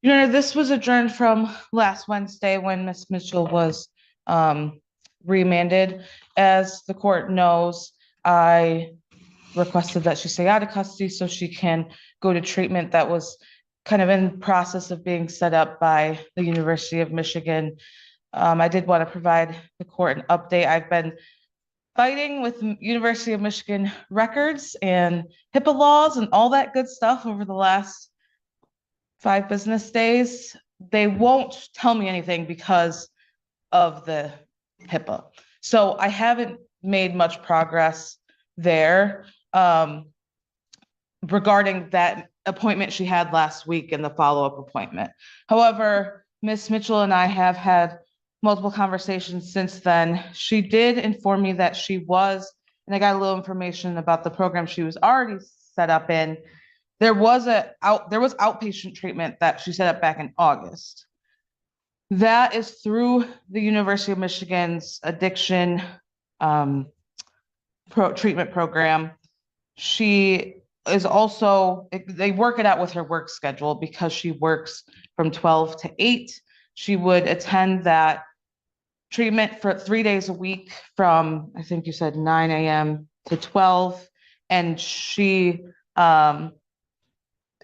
Your Honor, this was adjourned from last Wednesday when Ms. Mitchell was remanded. As the court knows, I requested that she stay out of custody so she can go to treatment that was kind of in process of being set up by the University of Michigan. I did want to provide the court an update. I've been fighting with University of Michigan records and HIPAA laws and all that good stuff over the last 5 business days. They won't tell me anything because of the HIPAA. So I haven't made much progress there regarding that appointment she had last week and the follow-up appointment. However, Ms. Mitchell and I have had multiple conversations since then. She did inform me that she was, and I got a little information about the program she was already set up in. There was outpatient treatment that she set up back in August. That is through the University of Michigan's addiction treatment program. She is also, they work it out with her work schedule because she works from 12 to 8. She would attend that treatment for 3 days a week from, I think you said 9 a.m. to 12. And she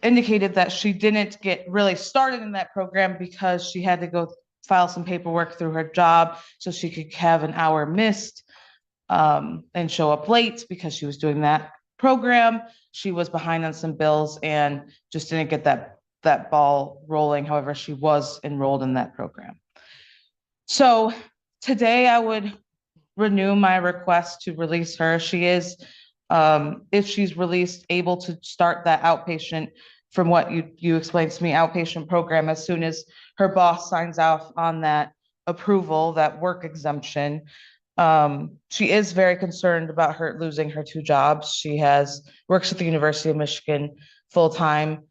indicated that she didn't get really started in that program because she had to go file some paperwork through her job so she could have an hour missed and show up late because she was doing that program. She was behind on some bills and just didn't get that ball rolling. However, she was enrolled in that program. So today I would renew my request to release her. She is, if she's released, able to start that outpatient, from what you explained to me, outpatient program as soon as her boss signs off on that approval, that work exemption. She is very concerned about her losing her 2 jobs. She works at the University of Michigan full-time,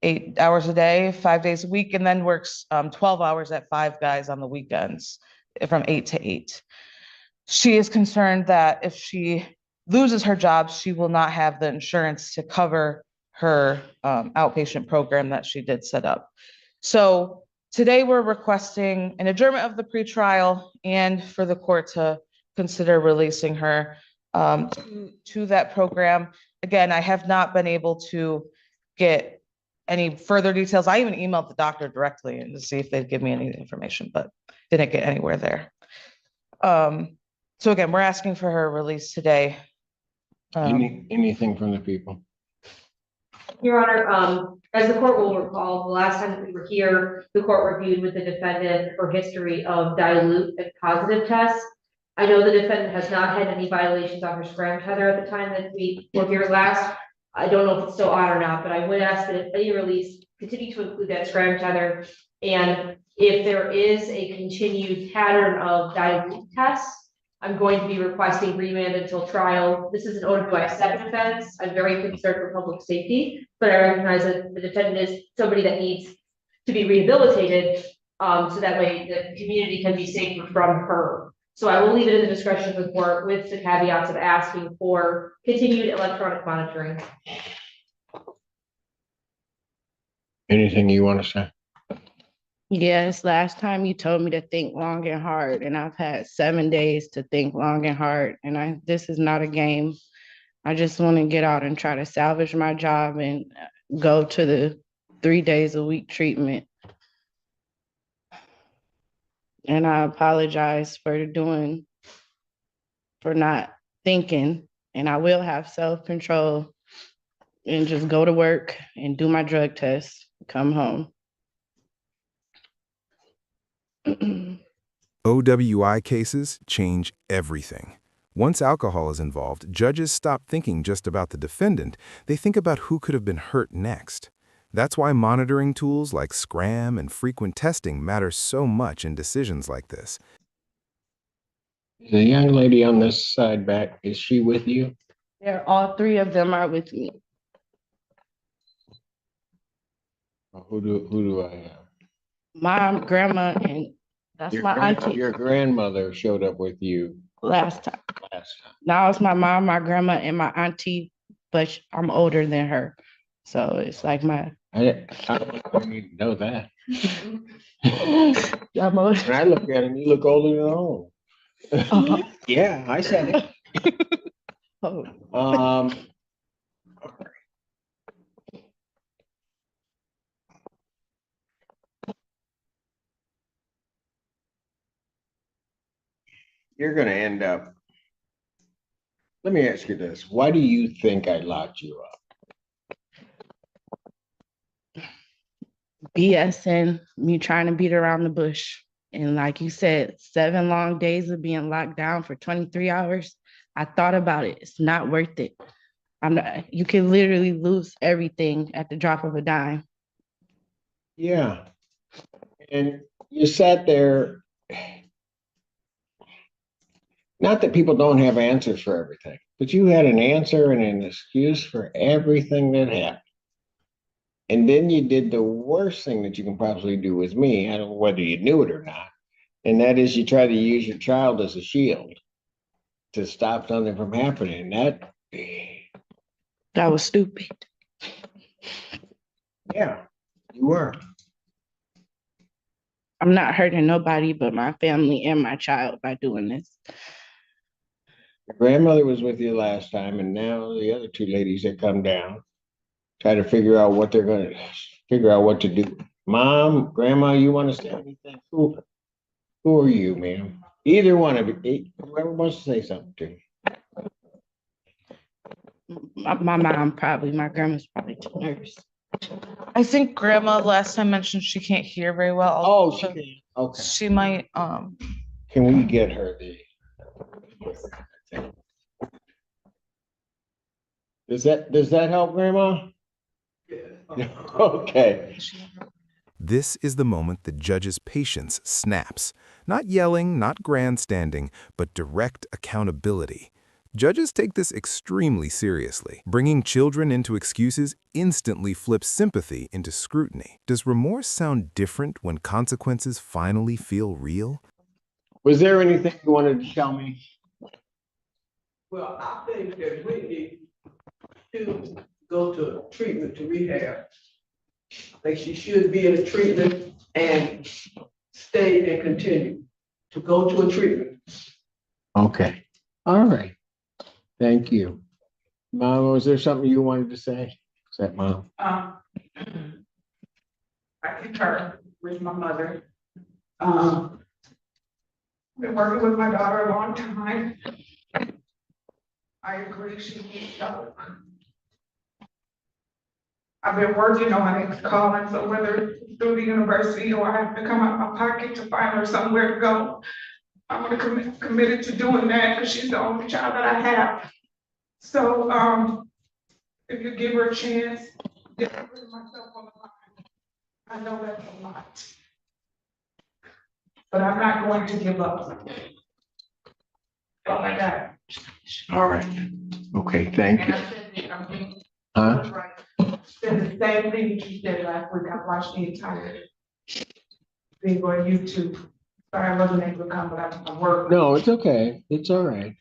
8 hours a day, 5 days a week, and then works 12 hours at Five Guys on the weekends from 8 to 8. She is concerned that if she loses her job, she will not have the insurance to cover her outpatient program that she did set up. So today we're requesting an adjournment of the pretrial and for the court to consider releasing her to that program. Again, I have not been able to get any further details. I even emailed the doctor directly and to see if they'd give me any information, but didn't get anywhere there. So again, we're asking for her release today. Anything from the people? Your Honor, as the court will recall, the last time that we were here, the court reviewed with the defendant her history of dilute and positive tests. I know the defendant has not had any violations on her scram tether at the time that we were here last. I don't know if it's still on or not, but I would ask that if any release continue to include that scram tether. And if there is a continued pattern of dilute tests, I'm going to be requesting remand until trial. This is an overdue second offense. I'm very concerned for public safety, but I recognize that the defendant is somebody that needs to be rehabilitated, so that way the community can be safer from her. So I will leave it in the discretion of the court with the caveats of asking for continued electronic monitoring. Anything you want to say? Yes, last time you told me to think long and hard, and I've had 7 days to think long and hard, and this is not a game. I just want to get out and try to salvage my job and go to the 3 days a week treatment. And I apologize for not thinking, and I will have self-control and just go to work and do my drug test, come home. OWI cases change everything. Once alcohol is involved, judges stop thinking just about the defendant. They think about who could have been hurt next. That's why monitoring tools like Scram and frequent testing matter so much in decisions like this. The young lady on this side back, is she with you? All 3 of them are with me. Who do I have? Mom, grandma, and that's my auntie. Your grandmother showed up with you last time. Now it's my mom, my grandma, and my auntie, but I'm older than her. So it's like my I need to know that. I'm a- When I look at him, you look older than all. Uh-huh. Yeah, I said it. Oh, Um. You're gonna end up. Let me ask you this. Why do you think I locked you up? BSing, me trying to beat around the bush. And like you said, 7 long days of being locked down for 23 hours. I thought about it. It's not worth it. I'm not, you can literally lose everything at the drop of a dime. Yeah. And you sat there. Not that people don't have answers for everything, but you had an answer and an excuse for everything that happened. And then you did the worst thing that you can possibly do with me. I don't know whether you knew it or not. And that is you try to use your child as a shield to stop something from happening. That was stupid. Yeah, you were. I'm not hurting nobody but my family and my child by doing this. Your grandmother was with you last time, and now the other two ladies that come down try to figure out what they're going to figure out what to do. Mom, grandma, you want to say anything? Who are you, ma'am? Either one of you, whoever wants to say something to me. My mom probably, my grandma's probably too nervous. I think grandma last time mentioned she can't hear very well. Oh, so okay. she might, Can we get her the? Does that help, Grandma? Yeah. Okay. This is the moment the judge's patience snaps. Not yelling, not grandstanding, but direct accountability. Judges take this extremely seriously. Bringing children into excuses instantly flips sympathy into scrutiny. Does remorse sound different when consequences finally feel real? Was there anything you wanted to tell me? Well, I think that we need to go to treatment, to rehab. Like she should be in a treatment and stay and continue to go to a treatment. Okay. All right. Thank you. Mom, was there something you wanted to say? Is that Mom? I concur with my mother. Been working with my daughter a long time. I agree she needs help. I've been working on it, calling, so whether through the university or I have to come out my pocket to find her somewhere to go. I'm gonna committed to doing that because she's the only child that I have. So, if you give her a chance, just put myself on the line. I know that's a lot. But I'm not going to give up. All I got. All right. Okay, thank And you. I said, I mean, Huh? right. Said the same thing that you said last week. I watched the entire thing on YouTube. Sorry, I wasn't able to come, but I worked. No, it's okay. It's all right.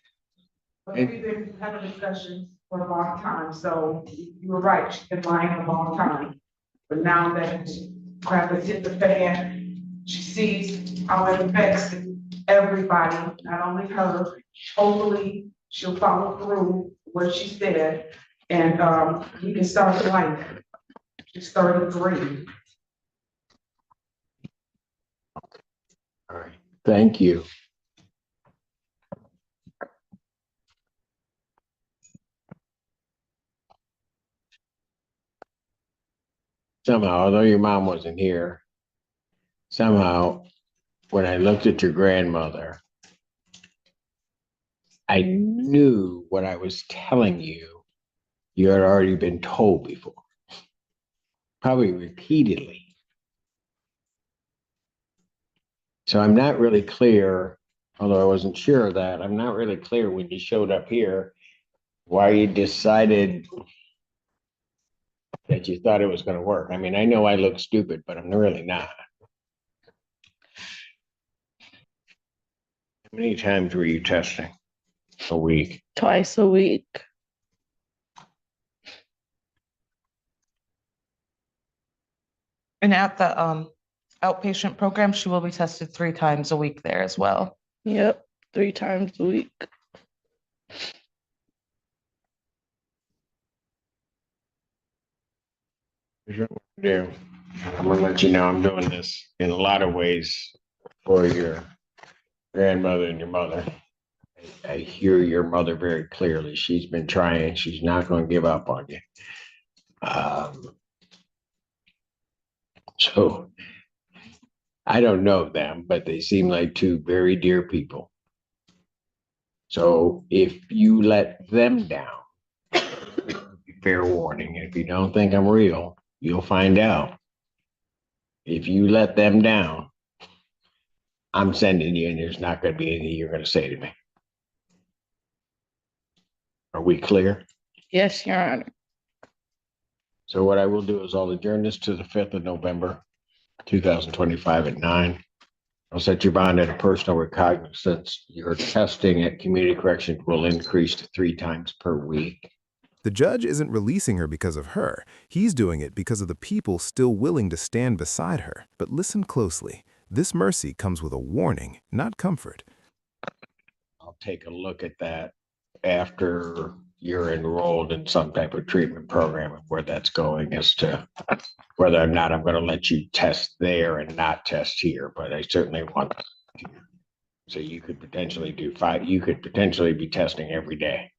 But we've been having discussions for a long time, so you were right, she's been lying a long time. But now that crap has hit the fan, she sees how it affects everybody, not only her. Hopefully, she'll follow through what she said, and we can start life. She's 33. All right. Thank you. Somehow, although your mom wasn't here, somehow, when I looked at your grandmother, I knew what I was telling you, you had already been told before, probably repeatedly. So I'm not really clear, although I wasn't sure of that, I'm not really clear when you showed up here, why you decided that you thought it was going to work. I mean, I know I look stupid, but I'm really not. How many times were you testing a week? Twice a week. And at the outpatient program, she will be tested 3 times a week there as well. Yep, 3 times a week. Here's what I'm gonna do. I'm gonna let you know I'm doing this in a lot of ways for your grandmother and your mother. I hear your mother very clearly. She's been trying. She's not going to give up on you. So I don't know them, but they seem like two very dear people. So if you let them down, fair warning. If you don't think I'm real, you'll find out. If you let them down, I'm sending you, and there's not going to be anything you're going to say to me. Are we clear? Yes, Your Honor. So what I will do is I'll adjourn this to the 5th of November, 2025 at 9. I'll set your bond at a personal recognizance. Your testing at community corrections will increase to 3 times per week. The judge isn't releasing her because of her. He's doing it because of the people still willing to stand beside her. But listen closely. This mercy comes with a warning, not comfort. I'll take a look at that after you're enrolled in some type of treatment program and where that's going as to whether or not I'm going to let you test there and not test here, but I certainly want to. So you could potentially do 5, you could potentially be testing every day.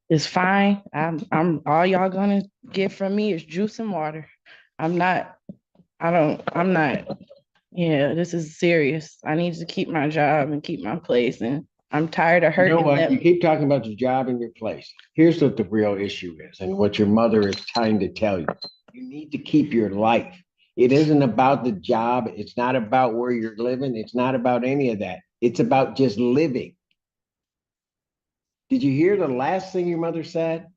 It's fine. I'm all y'all gonna get from me is juice and water. I'm not, yeah, this is serious. I need to keep my job and keep my place, and I'm tired of You hurting know what? them. You keep talking about your job and your place. Here's what the real issue is and what your mother is trying to tell you. You need to keep your life. It isn't about the job. It's not about where you're living. It's not about any of that. It's about just living. Did you hear the last thing your mother said?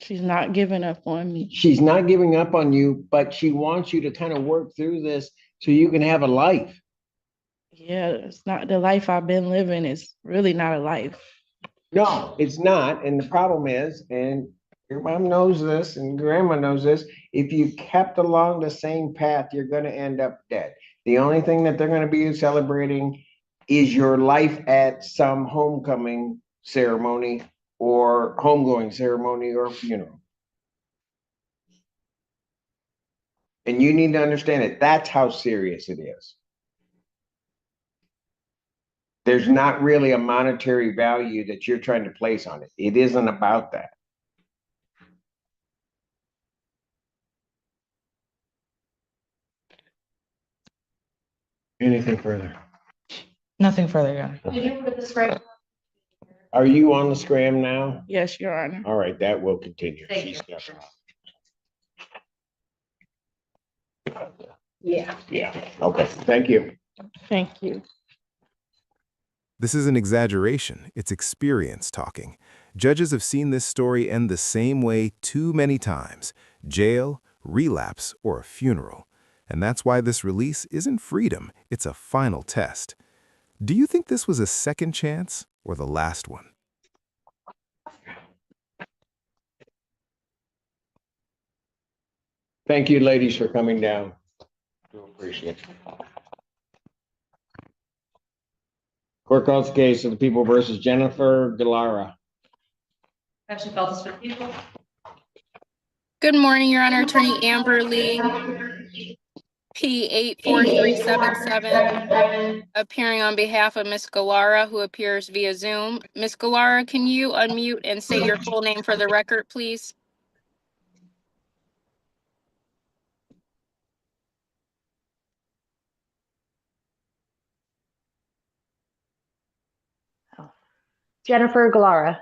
She's not giving up on me. She's not giving up on you, but she wants you to kind of work through this so you can have a life. Yeah, it's not the life I've been living. It's really not a life. No, it's not. And the problem is, and your mom knows this and grandma knows this, if you kept along the same path, you're going to end up dead. The only thing that they're going to be celebrating is your life at some homecoming ceremony or homegoing ceremony or funeral. And you need to understand it. That's how serious it is. There's not really a monetary value that you're trying to place on it. It isn't about that. Anything further? Nothing further, Your Honor. Did you put the spray? Are you on the scram now? Yes, Your Honor. All right, that will continue. Thank She's you. Yeah, yeah. Okay, thank you. Thank you. This is an exaggeration. It's experience talking. Judges have seen this story end the same way too many times: jail, relapse, or a funeral. And that's why this release isn't freedom, it's a final test. Do you think this was a second chance or the last one? Thank you, ladies, for coming down. Do appreciate it. Court calls the case of the people versus Jennifer Galara. Actually felt this for people. Good morning, Your Honor. Attorney Amber Lee, P 84377, appearing on behalf of Ms. Galara, who appears via Zoom. Ms. Galara, can you unmute and say your full name for the record, please? Jennifer Galara.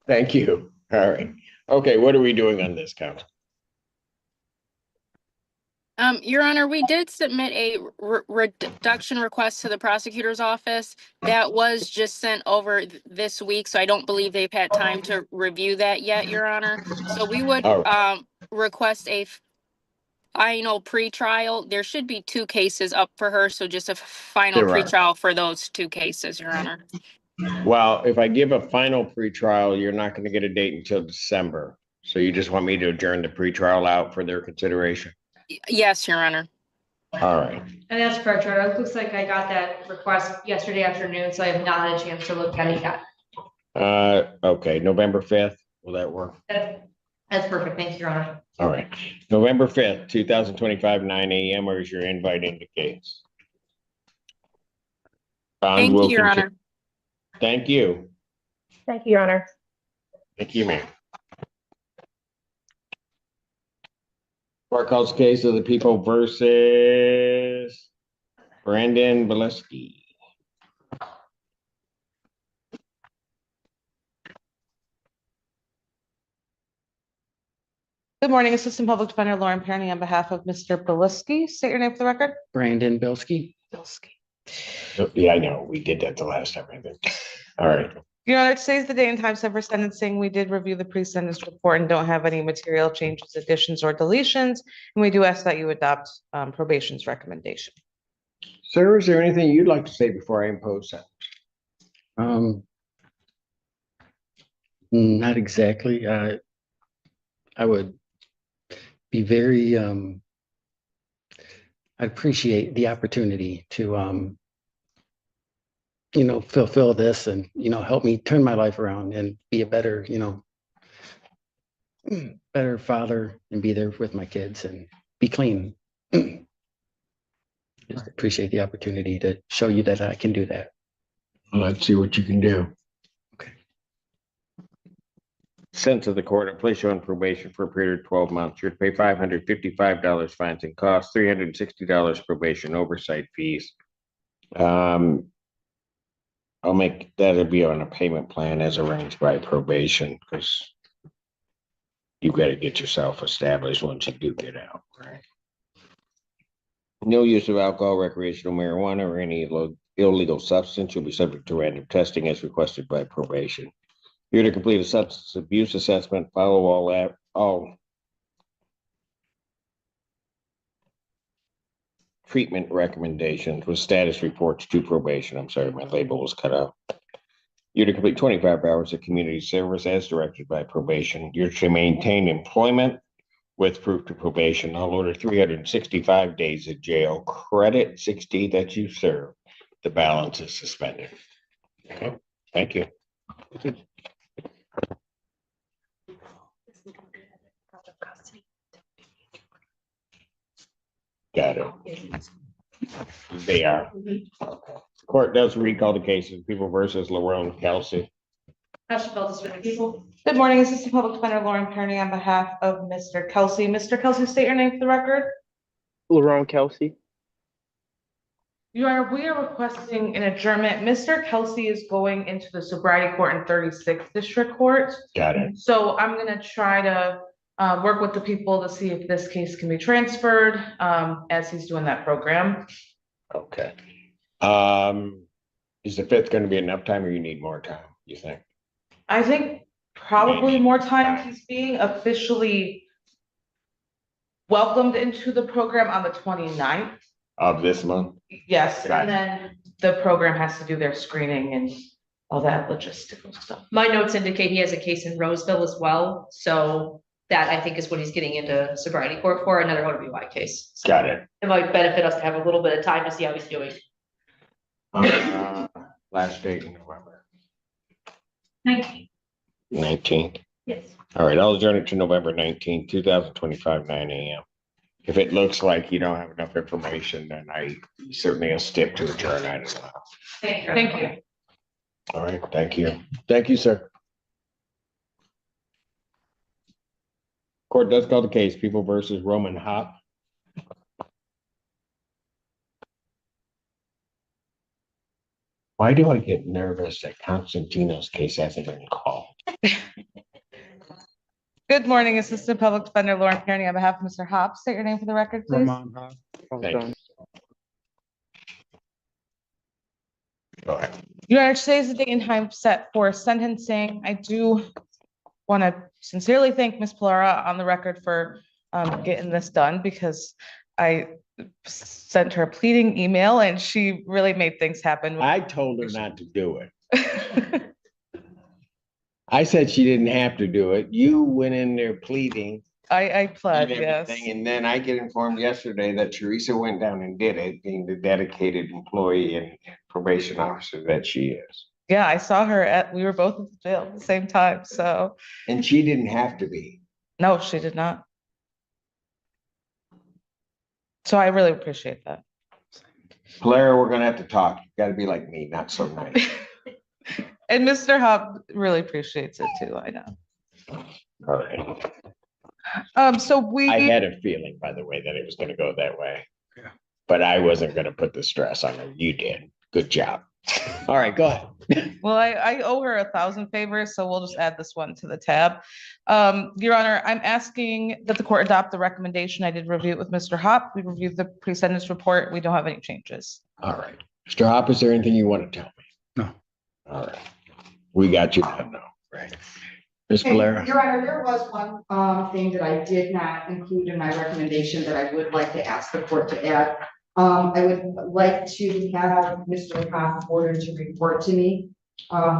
Thank you. All right. Okay, what are we doing on this count? Your Honor, we did submit a reduction request to the prosecutor's office. That was just sent over this week, so I don't believe they've had time to review that yet, Your Honor. So we would All request a final pretrial. There should be 2 cases up for her, so just a final There are. pretrial for those 2 cases, Your Honor. Well, if I give a final pretrial, you're not going to get a date until December. So you just want me to adjourn the pretrial out for their consideration? Yes, Your Honor. All right. And that's correct, Your Honor. It looks like I got that request yesterday afternoon, so I have not had a chance to look at it yet. Okay, November 5th, will that work? That's perfect. Thanks, Your Honor. All right, November 5th, 2025, 9 a.m. Where's your invite indicates? Bond Thank will you, Your conti- Honor. Thank you. Thank you, Your Honor. Thank you, ma'am. Court calls case of the people versus Brandon Bileski. Good morning, Assistant Public Defender Lauren Perny on behalf of Mr. Bileski. State your name for the record. Brandon Bilski. Bileski. Yeah, I know, we did that the last time, I think. All right, Your Honor, today's the day and time set for sentencing. We did review the pre-sentence report and don't have any material changes, additions, or deletions. And we do ask that you adopt probation's recommendation. sir, is there anything you'd like to say before I impose sentence? Not exactly. I would be very, I'd appreciate the opportunity to, fulfill this and, help me turn my life around and be a better, better father and be there with my kids and be clean. Just appreciate the opportunity to show you that I can do that. Let's see what you can do. Okay. Sentence of the court, and place you on probation for a period of 12 months. You're to pay $555 fines and costs, $360 probation oversight fees. I'll make that'll be on a payment plan as arranged by probation, because you've got to get yourself established once you do get out, right? No use of alcohol, recreational marijuana, or any illegal substance. You'll be subject to random testing as requested by probation. You're to complete a substance abuse assessment, follow all treatment recommendations with status reports to probation. I'm sorry, my label was cut out. You're to complete 25 hours of community service as directed by probation. You're to maintain employment with proof to probation. I'll order 365 days of jail credit, 60 that you serve. The balance is suspended. Okay, thank you. Got it. They are. Court does recall the case of People versus Lerone Kelsey. Good morning, Assistant Public Defender Lauren Perny on behalf of Mr. Kelsey. Mr. Kelsey, state your name for the record. Lerone Kelsey. Your Honor, we are requesting an adjournment. Mr. Kelsey is going into the sobriety court in 36th District Court. Got it. So I'm gonna try to work with the people to see if this case can be transferred as he's doing that program. Okay. Is the 5th going to be enough time, or you need more time, you think? I think probably more time. He's being officially welcomed into the program on the 29th. Of this month? Yes, Got and it. then the program has to do their screening and all that logistical stuff. My notes indicate he has a case in Roseville as well, so that I think is what he's getting into sobriety court for, another OWI case. So Got it. it might benefit us to have a little bit of time to see how he's doing. Last date in November. 19th. 19th. Yes. All right, I'll adjourn it to November 19th, 2025, 9 a.m. If it looks like you don't have enough information, then I certainly will stick to adjourn. I don't know. Thank you. All right, thank you. Thank you, sir. Court does call the case, People versus Roman Hop. Why do I get nervous that Constantino's case hasn't been called? Good morning, Assistant Public Defender Lauren Kearney on behalf of Mr. Hobbs. State your name for the record, please. Ramon Hobb. Thank you. Go ahead. Your Honor, today is the date and time set for sentencing. I do want to sincerely thank Ms. Pilara on the record for getting this done, because I sent her a pleading email and she really made things happen. I told her not to do it. I said she didn't have to do it. You went in there pleading I pled, and yes. everything. And then I get informed yesterday that Teresa went down and did it, being the dedicated employee and probation officer that she is. Yeah, I saw her we were both at the jail at the same time, so, And she didn't have to be. no, she did not. So I really appreciate that. Blair, we're gonna have to talk. You gotta be like me, not so nice. And Mr. Hub really appreciates it too, I know. All right. So I had a feeling, by the way, that it was gonna go that way. Yeah. But I wasn't gonna put the stress on her. You did. Good job. All right, go ahead. Well, I owe her 1,000 favors, so we'll just add this one to the tab. Your Honor, I'm asking that the court adopt the recommendation. I did review it with Mr. Hop. We reviewed the pre-sentence report. We don't have any changes. All right. Mr. Hop, is there anything you want to tell me? No. All right. We got you done now, right? Ms. Hey, Blair? Your Honor, there was one thing that I did not include in my recommendation that I would like to ask the court to add. I would like to have Mr. Cobb ordered to report to me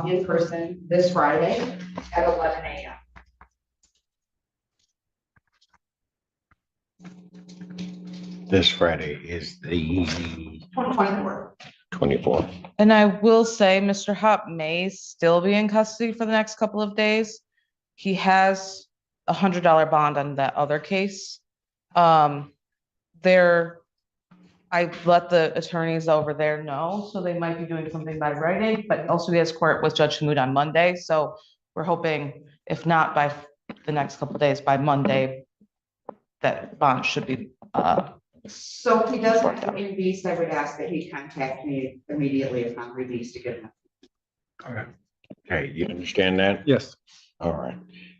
in person this Friday at 11 a.m. This Friday is the 24th. 24th. And I will say, Mr. Hop may still be in custody for the next couple of days. He has a $100 bond on that other case. I let the attorneys over there know, so they might be doing something by writing, but also he has court with Judge Hamoud on Monday, so we're hoping, if not by the next couple of days, by Monday, that bond should be, So if he does want to be released, I would ask that he contact me immediately if I'm released to get him. All right. Okay, you understand that? Yes. All right.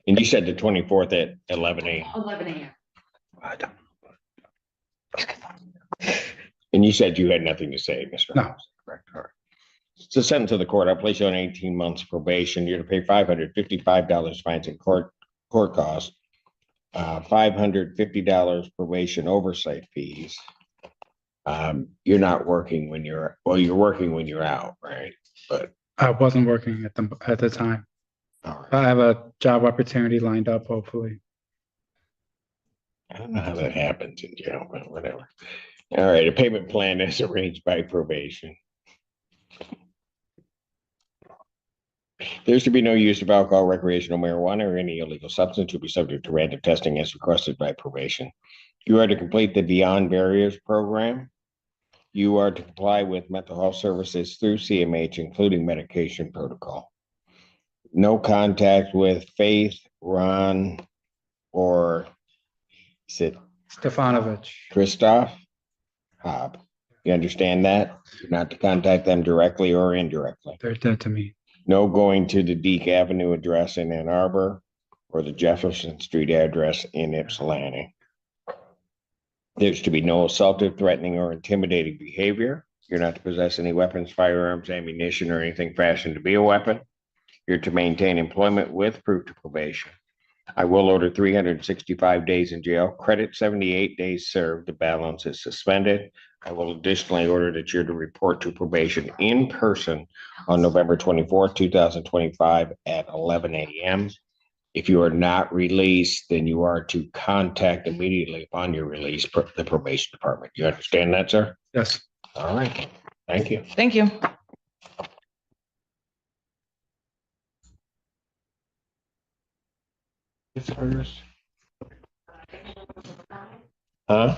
And you said the 24th at 11 a.m. 11 a.m. And you said you had nothing to say, Mr. No. Hobbs, correct? All right. So sentence to the court, I'll place you on 18 months probation. You're to pay $555 fines and court costs, $550 probation oversight fees. You're not working when you're working when you're out, right? But I wasn't working at the time. all right. I have a job opportunity lined up, hopefully. I don't know how that happens in jail, but whatever. All right, a payment plan is arranged by probation. There's to be no use of alcohol, recreational marijuana, or any illegal substance to be subject to random testing as requested by probation. You are to complete the Beyond Barriers program. You are to comply with mental health services through CMH, including medication protocol. No contact with Faith, Ron, or is it Stefanovic. Christoph Hobb? You understand that? You're not to contact them directly or indirectly. They're dead to me. No going to the Deke Avenue address in Ann Arbor or the Jefferson Street address in Ypsilanti. There's to be no assaultive, threatening, or intimidating behavior. You're not to possess any weapons, firearms, ammunition, or anything fashioned to be a weapon. You're to maintain employment with proof to probation. I will order 365 days in jail, credit 78 days served, the balance is suspended. I will additionally order that you're to report to probation in person on November 24th, 2025 at 11 a.m. If you are not released, then you are to contact immediately upon your release the probation department. You understand that, sir? Yes. All right. Thank you. thank you. Huh?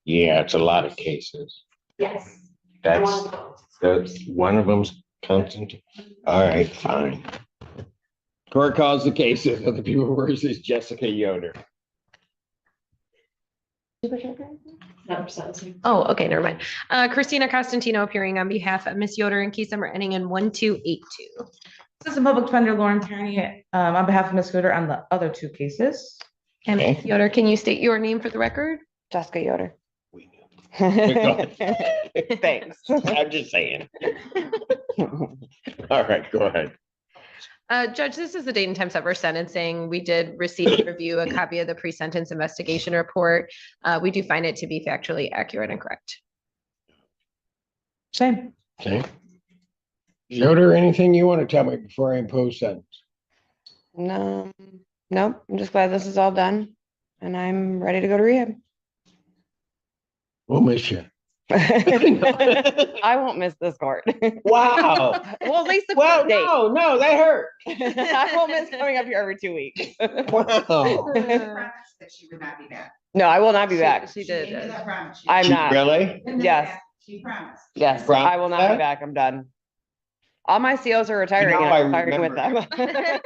Yeah, it's a lot of cases. Yes. That's one of them's constant. All right, fine. Court calls the cases of the people versus Jessica Yoder. Oh, okay, never mind. Christina Costantino appearing on behalf of Miss Yoder in case number ending in 1282. Assistant Public Defender Lauren Tierney, on behalf of Ms. Gooder on the other two cases. And Okay. Miss Yoder, can you state your name for the record? Jessica Yoder. We knew. Thanks. I'm just saying. All right, go ahead. Judge, this is the date and time set for sentencing. We did receive and review a copy of the pre-sentence investigation report. We do find it to be factually accurate and correct. Same. Okay. Yoder, anything you want to tell me before I impose sentence? No, Nope, I'm just glad this is all done and I'm ready to go to rehab. We'll miss you. I won't miss this court. Wow. Well, at least the Well, court date. no, that hurt. I won't miss coming up here every 2 weeks. Wow. She promised that she would not be back. No, I will not be back. She Gave did. me that promise. She- I'm She not. Really? In the Yes. past, She promised. Yes, Promise I will not be that? back. I'm done. All my COs are retiring. know, and I'm I retiring with them. remember.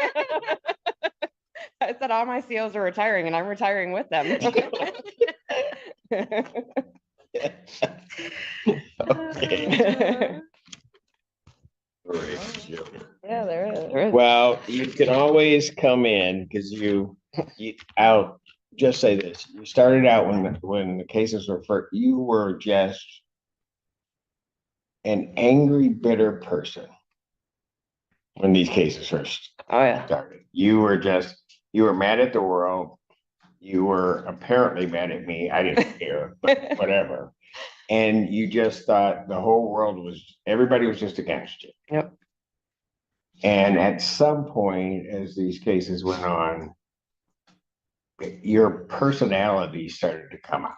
I said all my COs are retiring and I'm retiring with them. Okay. Yeah, there is. Well, you can always come in because I'll just say this. You started out when the cases were first, you were just an angry, bitter person when these cases first Oh, yeah. started. You were mad at the world. You were apparently mad at me. I didn't care, but whatever. And you just thought the whole world everybody was just against you. Yep. And at some point, as these cases went on, your personality started to come out,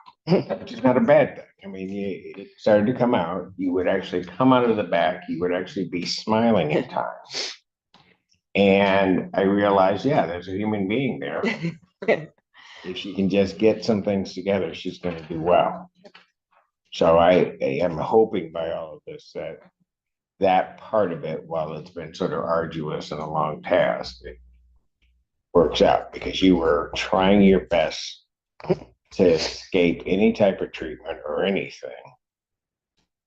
which is not a bad thing. I mean, it started to come out. You would actually come out of the back. You would actually be smiling at times. And I realized, yeah, there's a human being there. If she can just get some things together, she's going to do well. So I am hoping by all of this that part of it, while it's been sort of arduous and a long task, it works out because you were trying your best to escape any type of treatment or anything.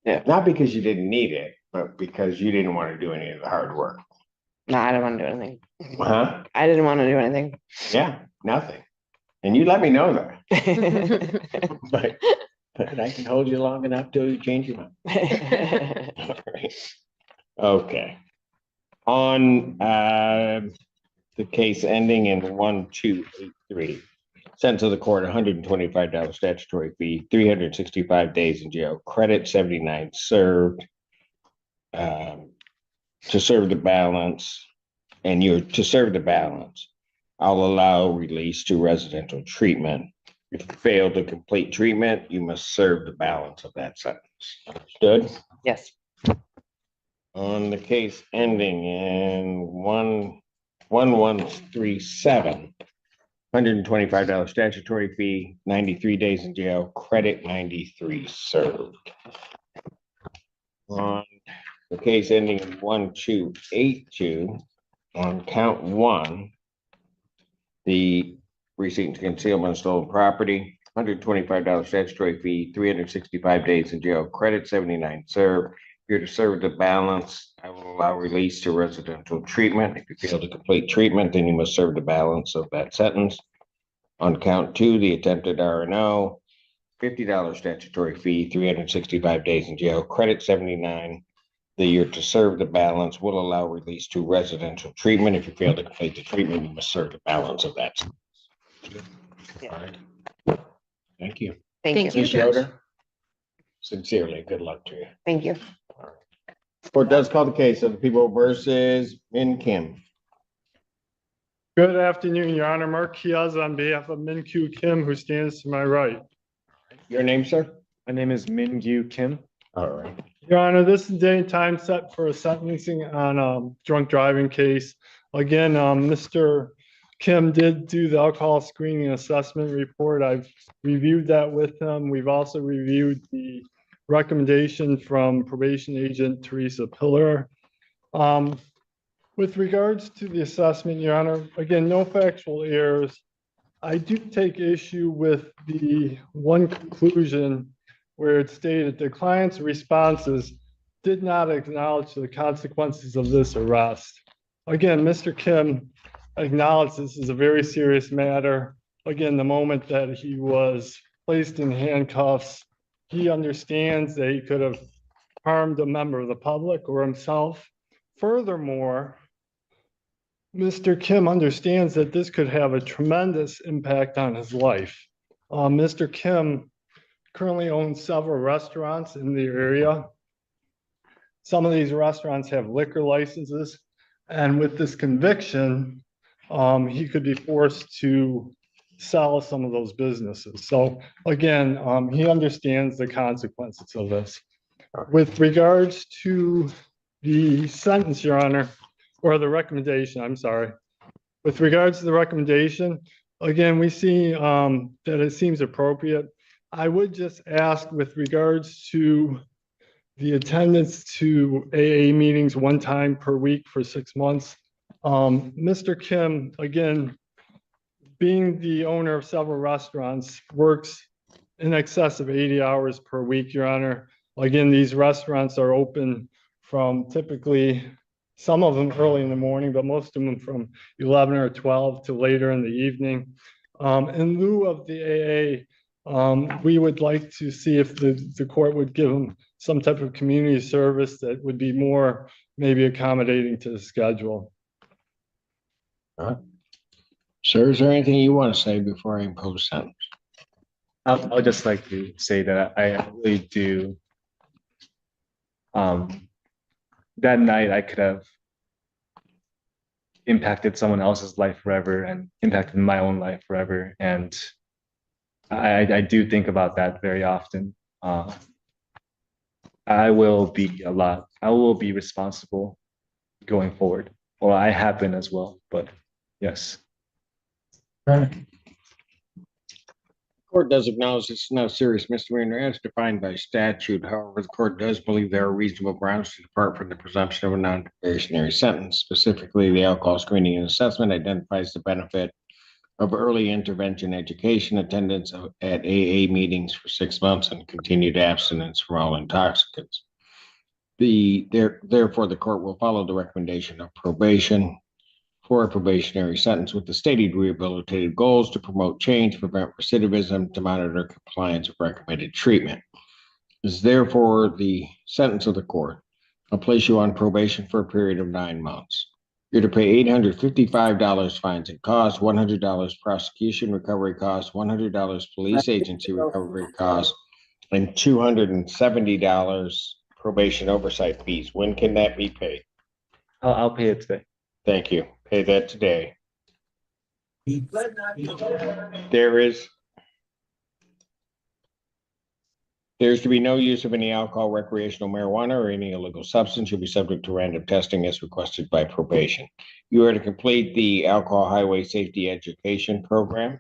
Yeah. Not because you didn't need it, but because you didn't want to do any of the hard work. No, I didn't want to do anything. Huh? I didn't want to do anything. Yeah, nothing. And you let me know that. But I can hold you long enough till you change your mind. All right. Okay. On the case ending in 1283, sentence of the court, $125 statutory fee, 365 days in jail, credit 79 served. To serve the balance, and you're to serve the balance, I'll allow release to residential treatment. If you fail to complete treatment, you must serve the balance of that sentence. Understood? Yes. On the case ending in 1137, $125 statutory fee, 93 days in jail, credit 93 served. On the case ending in 1282, on count 1, the receipt and concealment of stolen property, $125 statutory fee, 365 days in jail, credit 79 served. If you're to serve the balance, I will allow release to residential treatment. If you fail to complete treatment, then you must serve the balance of that sentence. On count 2, the attempted R&O, $50 statutory fee, 365 days in jail, credit 79. The year to serve the balance will allow release to residential treatment. If you fail to complete the treatment, you must serve the balance of that. Yeah. All right. Thank you. Thank you. Ms. Yoder, sincerely, good luck to you. Thank you. Court does call the case of the people versus Min Kim. Good afternoon, Your Honor. Mark Chiazza on behalf of Min Kyu Kim, who stands to my right. Your name, sir? My name is Min Gyu Kim. All right. Your Honor, this is day and time set for a sentencing on a drunk driving case. Again, Mr. Kim did do the alcohol screening assessment report. I've reviewed that with him. We've also reviewed the recommendation from probation agent Teresa Pillar. With regards to the assessment, Your Honor, again, no factual errors. I do take issue with the one conclusion where it stated the client's responses did not acknowledge the consequences of this arrest. Again, Mr. Kim acknowledged this is a very serious matter. Again, the moment that he was placed in handcuffs, he understands that he could have harmed a member of the public or himself. Furthermore, Mr. Kim understands that this could have a tremendous impact on his life. Mr. Kim currently owns several restaurants in the area. Some of these restaurants have liquor licenses, and with this conviction, he could be forced to sell some of those businesses. So again, he understands the consequences of this. With regards to the sentence, Your Honor, or the recommendation, I'm sorry. With regards to the recommendation, again, we see that it seems appropriate. I would just ask with regards to the attendance to AA meetings 1 time per week for 6 months. Mr. Kim, again, being the owner of several restaurants, works in excess of 80 hours per week, Your Honor. Again, these restaurants are open from typically, some of them early in the morning, but most of them from 11 or 12 to later in the evening. In lieu of the AA, we would like to see if the court would give them some type of community service that would be more maybe accommodating to the schedule. Sir, is there anything you want to say before I impose sentence? I'll just like to say that I really do. That night I could have impacted someone else's life forever and impacted my own life forever. And I do think about that very often. I will be responsible going forward, or I have been as well, but yes. Court does acknowledge this is not a serious misdemeanor as defined by statute. However, the court does believe there are reasonable grounds to depart from the presumption of a non-probationary sentence. Specifically, the alcohol screening and assessment identifies the benefit of early intervention education, attendance at AA meetings for 6 months, and continued abstinence from all intoxicants. Therefore, the court will follow the recommendation of probation for a probationary sentence with the stated rehabilitative goals to promote change, prevent recidivism, to monitor compliance with recommended treatment. Is therefore the sentence of the court. I'll place you on probation for a period of 9 months. You're to pay $855 fines and costs, $100 prosecution recovery costs, $100 police agency recovery costs, and $270 probation oversight fees. When can that be paid? I'll pay it today. Thank you. Pay that today. There's to be no use of any alcohol, recreational marijuana, or any illegal substance. You'll be subject to random testing as requested by probation. You are to complete the alcohol highway safety education program.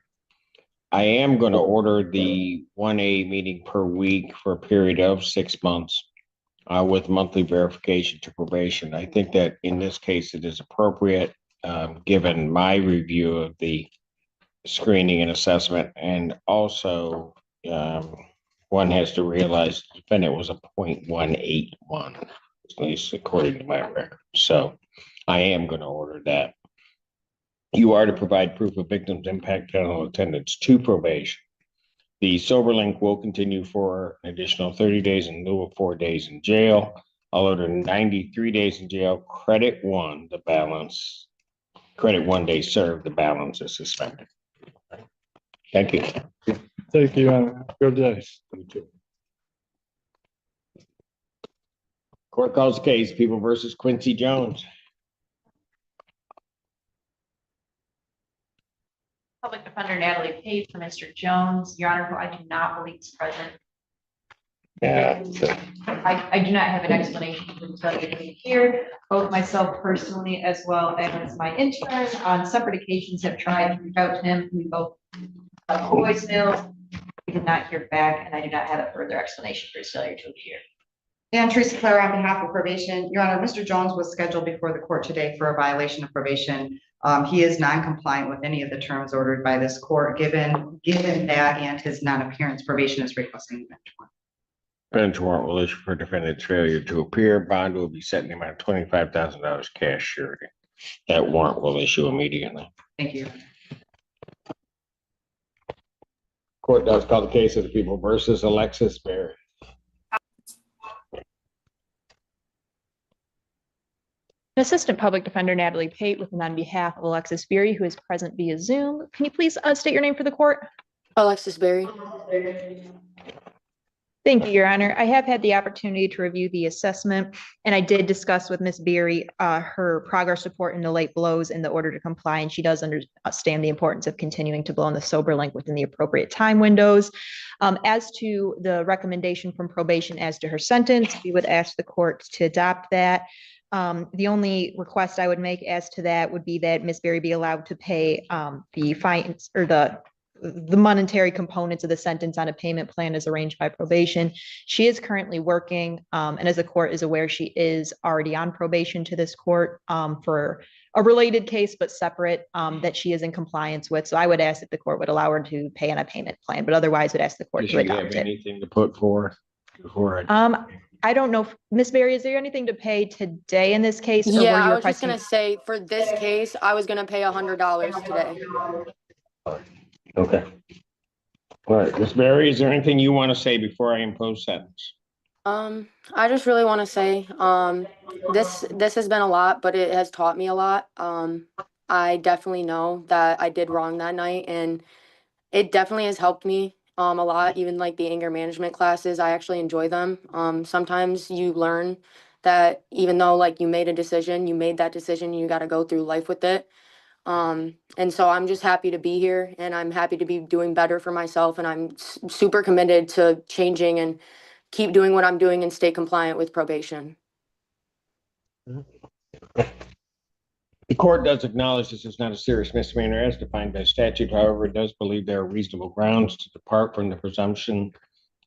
I am going to order the 1A meeting per week for a period of 6 months with monthly verification to probation. I think that in this case it is appropriate given my review of the screening and assessment, and also one has to realize the defendant was a 0.181, at least according to my record. So I am going to order that. You are to provide proof of victim's impact on attendance to probation. The sober link will continue for an additional 30 days in lieu of 4 days in jail. I'll order 93 days in jail, credit 1, the balance. Credit 1 day served, the balance is suspended. Thank you. Thank you. Good day. You too. Court calls the case, People versus Quincy Jones. Public Defender Natalie Page for Mr. Jones. Your Honor, who I do not believe is present. Yeah. I do not have an explanation for the failure to be here. Both myself personally as well as my intern on separate occasions have tried to reach out to him. We both voicemails. We did not hear back, and I do not have a further explanation for his failure to appear. And Teresa Clare on behalf of probation. Your Honor, Mr. Jones was scheduled before the court today for a violation of probation. He is non-compliant with any of the terms ordered by this court. Given that and his non-appearance, probation is requesting a bench warrant. Bench warrant will issue for defendant's failure to appear. Bond will be set in the amount of $25,000 cash surety. That warrant will issue immediately. Thank you. Court does call the case of the People versus Alexis Berry. Assistant Public Defender Natalie Pate with and on behalf of Alexis Berry, who is present via Zoom. Can you please state your name for the court? Alexis Berry. Thank you, Your Honor. I have had the opportunity to review the assessment, and I did discuss with Ms. Beery her progress report in the late blows in the order to comply, and she does understand the importance of continuing to blow on the sober link within the appropriate time windows. As to the recommendation from probation as to her sentence, we would ask the court to adopt that. The only request I would make as to that would be that Ms. Berry be allowed to pay the fines or the monetary components of the sentence on a payment plan as arranged by probation. She is currently working, and as the court is aware, she is already on probation to this court for a related case, but separate, that she is in compliance with. So I would ask that the court would allow her to pay on a payment plan, but otherwise would ask the court Does to she have adopt it. anything to put forth before I? I don't know, Ms. Berry, is there anything to pay today in this case? Or were Yeah, you I was just requesting- gonna say, for this case, I was gonna pay $100 today. Okay. All right, Ms. Berry, is there anything you want to say before I impose sentence? I just really want to say, this has been a lot, but it has taught me a lot. I definitely know that I did wrong that night, and it definitely has helped me a lot. Even like the anger management classes, I actually enjoy them. Sometimes you learn that even though like you made a decision, you made that decision, you got to go through life with it. And so I'm just happy to be here, and I'm happy to be doing better for myself, and I'm super committed to changing and keep doing what I'm doing and stay compliant with probation. The court does acknowledge this is not a serious misdemeanor as defined by statute. However, it does believe there are reasonable grounds to depart from the presumption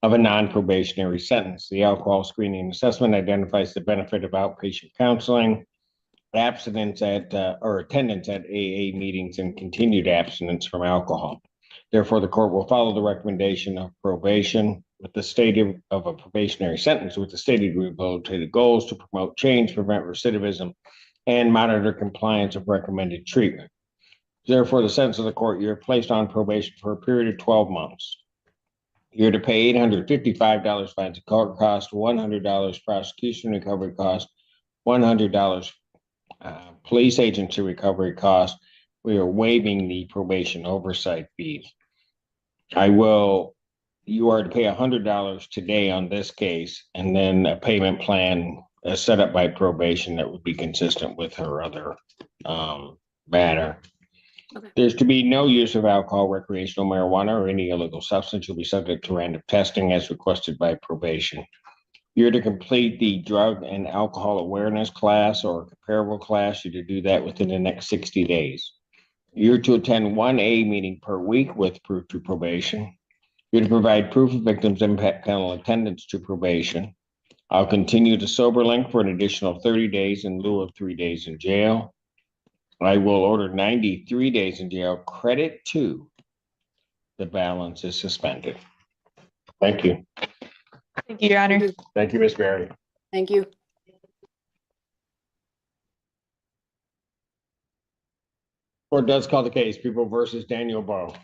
of a non-probationary sentence. The alcohol screening assessment identifies the benefit of outpatient counseling, abstinence at or attendance at AA meetings, and continued abstinence from alcohol. Therefore, the court will follow the recommendation of probation with the stated of a probationary sentence with the stated rehabilitative goals to promote change, prevent recidivism, and monitor compliance of recommended treatment. Therefore, the sentence of the court, you're placed on probation for a period of 12 months. You're to pay $855 fines and court cost, $100 prosecution recovery cost, $100 police agency recovery cost. We are waiving the probation oversight fees. You are to pay $100 today on this case, and then a payment plan set up by probation that would be consistent with her other matter. Okay. There's to be no use of alcohol, recreational marijuana, or any illegal substance. You'll be subject to random testing as requested by probation. You're to complete the drug and alcohol awareness class or comparable class. You're to do that within the next 60 days. You're to attend one A meeting per week with proof to probation. You're to provide proof of victims' impact panel attendance to probation. I'll continue to sober link for an additional 30 days in lieu of 3 days in jail. I will order 93 days in jail. Credit 2. The balance is suspended. Thank you. Thank you, Your Honor. Thank you, Ms. Berry. Thank you. Court does call the case, People versus Daniel Bowe.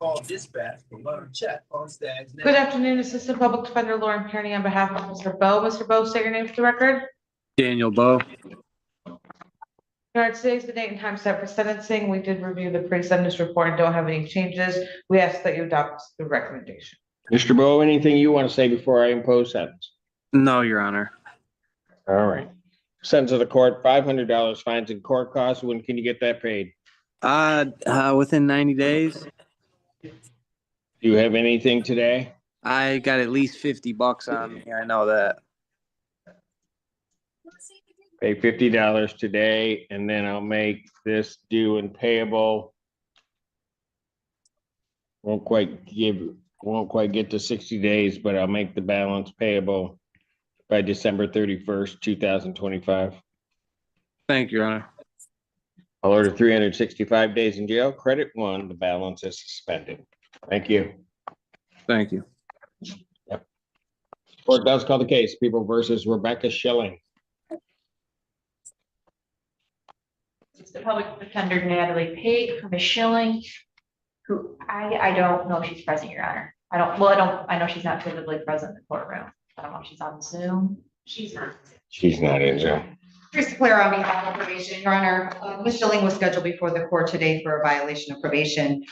Call dispatch for Lauren Chet on Stag's. Good afternoon, Assistant Public Defender Lauren Kearney on behalf of Mr. Bowe. Mr. Bowe, say your name for the record. Daniel Bowe. All right, today's the date and time set for sentencing. We did review the pre-sentence report and don't have any changes. We ask that you adopt the recommendation. Mr. Bowe, anything you want to say before I impose sentence? No, Your Honor. All right. Sentence of the court, $500 fines and court costs. When can you get that paid? Within 90 days. Do you have anything today? I got at least $50 on me. I know that. Pay $50 today, and then I'll make this due and payable. Won't quite get to 60 days, but I'll make the balance payable by December 31st, 2025. Thank you, Your Honor. I'll order 365 days in jail. Credit 1, the balance is suspended. Thank you. Thank you. Yep. Court does call the case, People versus Rebecca Schilling. It's the public defender Natalie Pate from Ms. Schilling, who I don't know if she's present, Your Honor. I know she's not physically present in the courtroom. I don't know if she's on Zoom. She's not. She's not in Zoom. Chris Clare on behalf of probation, Your Honor, Ms. Schilling was scheduled before the court today for a violation of probation.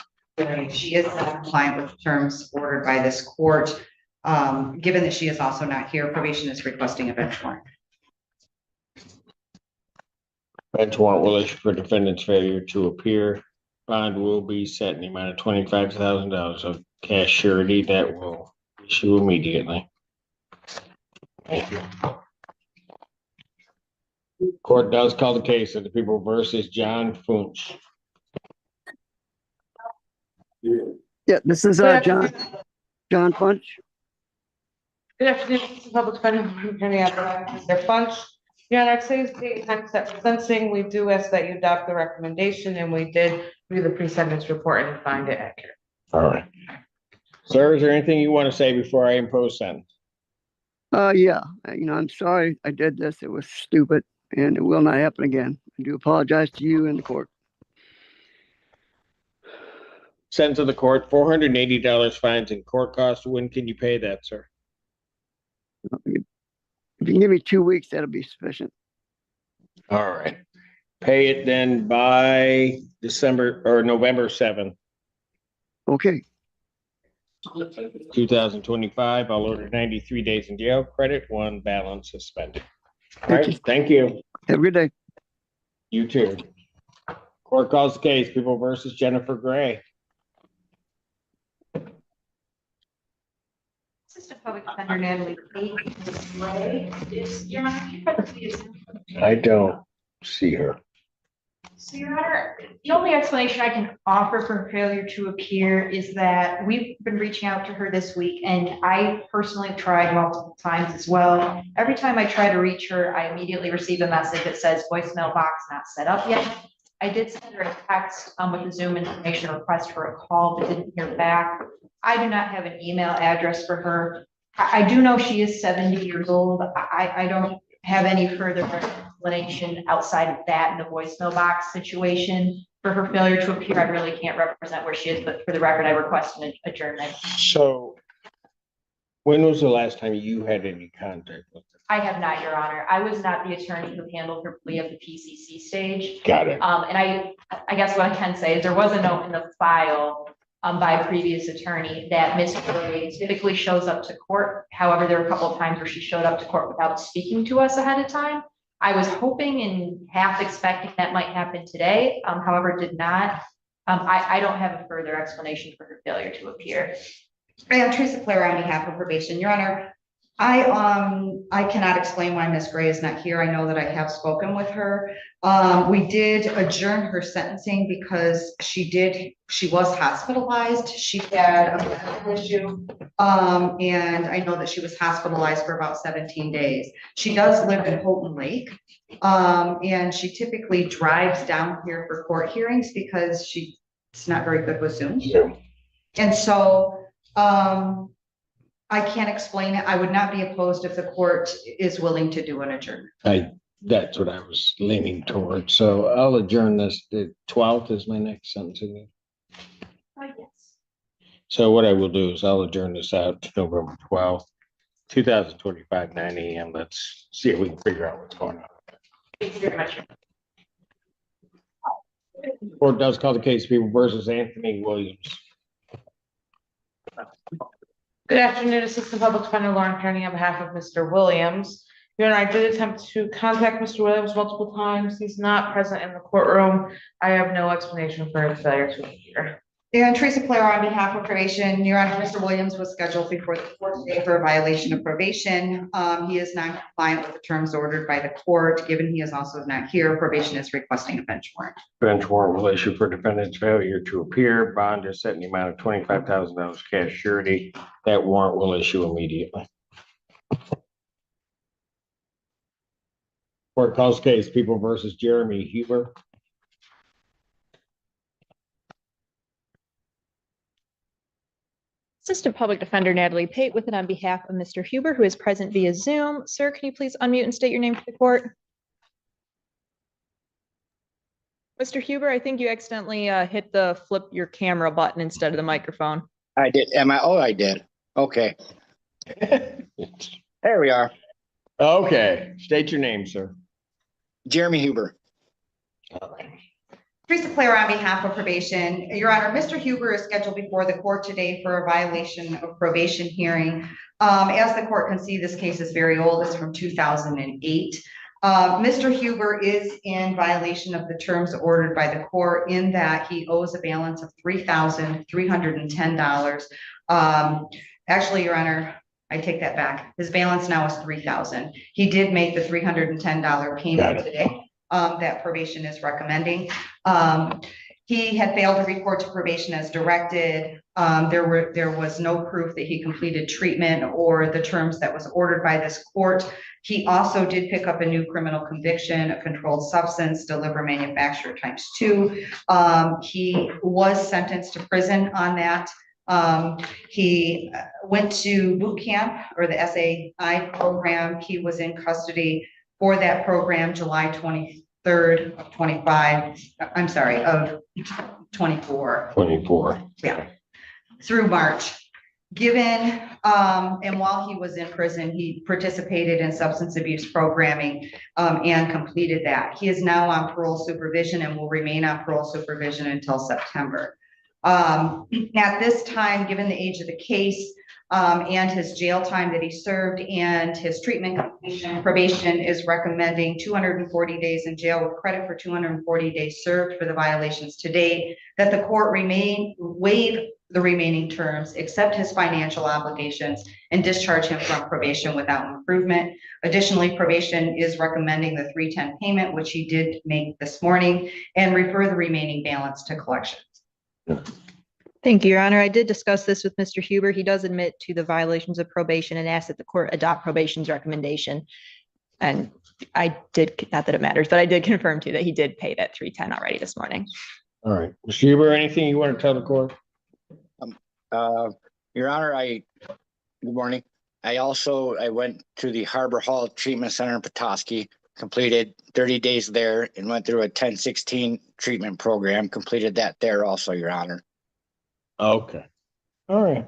She is not compliant with terms ordered by this court. Given that she is also not here, probation is requesting a bench warrant. Bench warrant will issue for defendant's failure to appear. Bond will be set in the amount of $25,000 of cash surety that will issue immediately. Thank you. Court does call the case of the people versus John Funch. Yeah, this is John Punch. Good afternoon, this is Public Defender Lauren Kearney, Mr. Funch. Your Honor, today's date and time set for sentencing. We do ask that you adopt the recommendation, and we did read the pre-sentence report and find it accurate. All right. Sir, is there anything you want to say before I impose sentence? Yeah, I'm sorry I did this. It was stupid and it will not happen again. I do apologize to you and the court. Sentence of the court, $480 fines and court costs. When can you pay that, sir? If you can give me 2 weeks, that'll be sufficient. All right. Pay it then by December or November 7th. Okay. 2025. I'll order 93 days in jail, credit 1, balance suspended. All right. Thank you. Have a good day. You too. Court calls the case, People versus Jennifer Gray. Assistant Public Defender Natalie Gray is, Your Honor, she probably is. I don't see her. So, Your Honor, the only explanation I can offer for her failure to appear is that we've been reaching out to her this week, and I personally have tried multiple times as well. Every time I try to reach her, I immediately receive a message that says voicemail box not set up yet. I did send her a text with a Zoom information request for a call, but didn't hear back. I do not have an email address for her. I do know she is 70 years old. I don't have any further explanation outside of that in the voicemail box situation. For her failure to appear, I really can't represent where she is, but for the record, I request an adjournment. So when was the last time you had any contact with her? I have not, Your Honor. I was not the attorney who handled her plea at the PCC stage. Got it. And I guess what I can say is there was a note in the file by a previous attorney that Ms. Gray typically shows up to court. However, there were a couple of times where she showed up to court without speaking to us ahead of time. I was hoping and half expecting that might happen today. However, did not. I don't have a further explanation for her failure to appear. I am Teresa Claire on behalf of probation. Your Honor, I cannot explain why Ms. Gray is not here. I know that I have spoken with her. We did adjourn her sentencing because she was hospitalized. She had a medical issue. And I know that she was hospitalized for about 17 days. She does live in Houghton Lake. And she typically drives down here for court hearings because she's not very good with Zoom. And so, I can't explain it. I would not be opposed if the court is willing to do an adjournment. That's what I was leaning towards. So I'll adjourn this. The 12th is my next sentencing. Yes. So what I will do is I'll adjourn this out to November 12th, 2025, 9 a.m. Let's see if we can figure out what's going on. Thank you very much. Court does call the case People versus Anthony Williams. Good afternoon, Assistant Public Defender Lauren Kearney on behalf of Mr. Williams. Your Honor, I did attempt to contact Mr. Williams multiple times. He's not present in the courtroom. I have no explanation for his failure to appear. And Teresa Claire on behalf of probation. Your Honor, Mr. Williams was scheduled before the court today for a violation of probation. He is not compliant with the terms ordered by the court. Given he is also not here, probation is requesting a bench warrant. Bench warrant will issue for defendant's failure to appear. Bond is set in the amount of $25,000 cash surety. That warrant will issue immediately. Court calls case People versus Jeremy Huber. Assistant Public Defender Natalie Pate with it on behalf of Mr. Huber, who is present via Zoom. Sir, can you please unmute and state your name for the court? Mr. Huber, I think you accidentally hit the flip your camera button instead of the microphone. I did. I did. Okay. There we are. Okay. State your name, sir. Jeremy Huber. All right. Teresa Claire on behalf of probation. Your Honor, Mr. Huber is scheduled before the court today for a violation of probation hearing. As the court can see, this case is very old. It's from 2008. Mr. Huber is in violation of the terms ordered by the court in that he owes a balance of $3,310. Actually, Your Honor, I take that back. His balance now is $3,000. He did make the $310 payment today that probation is recommending. He had failed to report to probation as directed. There was no proof that he completed treatment or the terms that was ordered by this court. He also did pick up a new criminal conviction, a controlled substance, deliver manufacturer ×2. He was sentenced to prison on that. He went to boot camp or the SAI program. He was in custody for that program July 23rd of 25. I'm sorry, of 24. 24. Yeah. Through March. Given, and while he was in prison, he participated in substance abuse programming and completed that. He is now on parole supervision and will remain on parole supervision until September. At this time, given the age of the case and his jail time that he served and his treatment completion, probation is recommending 240 days in jail with credit for 240 days served for the violations to date, that the court waive the remaining terms, accept his financial obligations, and discharge him from probation without improvement. Additionally, probation is recommending the 310 payment, which he did make this morning, and refer the remaining balance to collections. Thank you, Your Honor. I did discuss this with Mr. Huber. He does admit to the violations of probation and asked that the court adopt probation's recommendation. And I did, not that it matters, but I did confirm too that he did pay that 310 already this morning. All right. Mr. Huber, anything you want to tell the court? Your Honor, good morning. I went to the Harbor Hall Treatment Center in Petoskey, completed 30 days there and went through a 1016 treatment program, completed that there also, Your Honor. Okay. All right.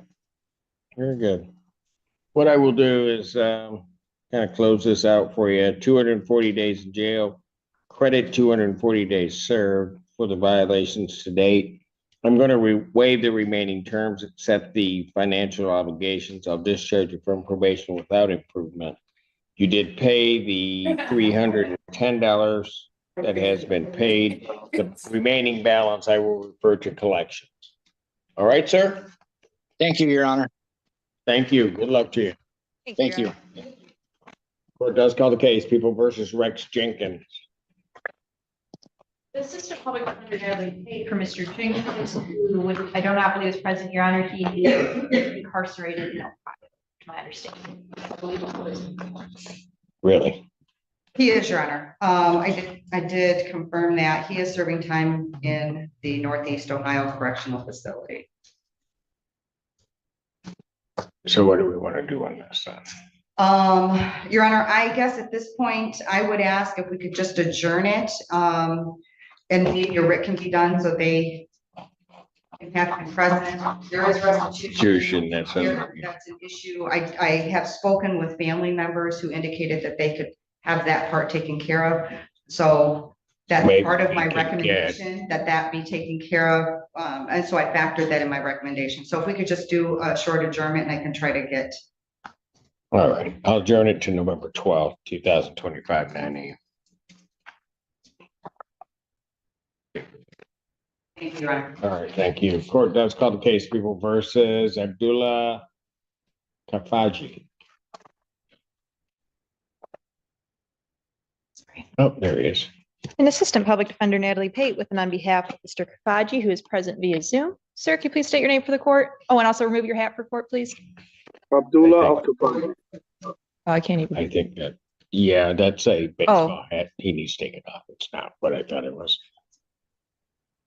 Very good. What I will do is kind of close this out for you. 240 days in jail, credit 240 days served for the violations to date. I'm going to waive the remaining terms, accept the financial obligations. I'll discharge you from probation without improvement. You did pay the $310 that has been paid. The remaining balance I will refer to collections. All right, sir? Thank you, Your Honor. Thank you. Good luck to you. Thank you. Court does call the case, People versus Rex Jenkins. The Assistant Public Defender Natalie paid for Mr. Jenkins, who I do not believe is present, Your Honor. He is incarcerated in Ohio, to my understanding. I believe it was. Really? He is, Your Honor. I did confirm that he is serving time in the Northeast Ohio Correctional Facility. So what do we want to do on this then? Your Honor, I guess at this point, I would ask if we could just adjourn it, and maybe a writ can be done so they can have to be present. There is restitution. That's an issue. I have spoken with family members who indicated that they could have that part taken care of. So that's part of my recommendation, that be taken care of. And so I factored that in my recommendation. So if we could just do a short adjournment and I can try to get. All right, I'll adjourn it to November 12th, 2025, 9 a.m. Thank you, Your Honor. All right, thank you. Court does call the case, People versus Abdullah Kafaji. Oh, there he is. An Assistant Public Defender Natalie Pate with and on behalf of Mr. Kafaji, who is present via Zoom. Sir, can you please state your name for the court? Oh, and also remove your hat for court, please. Abdullah Kafaji. Oh, I can't even. I think that, yeah, that's a baseball hat. He needs to take it off. It's not what I thought it was.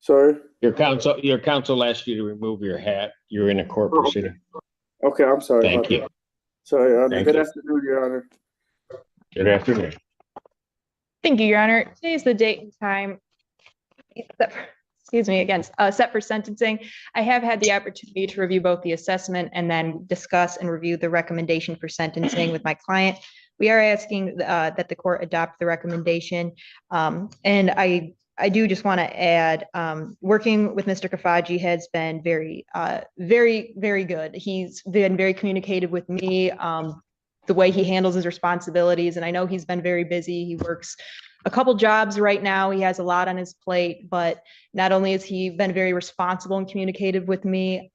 Sorry. Your counsel asked you to remove your hat. You're in a court proceeding. Okay, I'm sorry. Thank you. Sorry, Your Honor. Thank Good you. afternoon, Your Honor. Good afternoon. Thank you, Your Honor. Today is the date and time set for sentencing. I have had the opportunity to review both the assessment and then discuss and review the recommendation for sentencing with my client. We are asking that the court adopt the recommendation. And I do just want to add, working with Mr. Kafaji has been very, very good. He's been very communicative with me, the way he handles his responsibilities. And I know he's been very busy. He works a couple jobs right now. He has a lot on his plate, but not only has he been very responsible and communicative with me,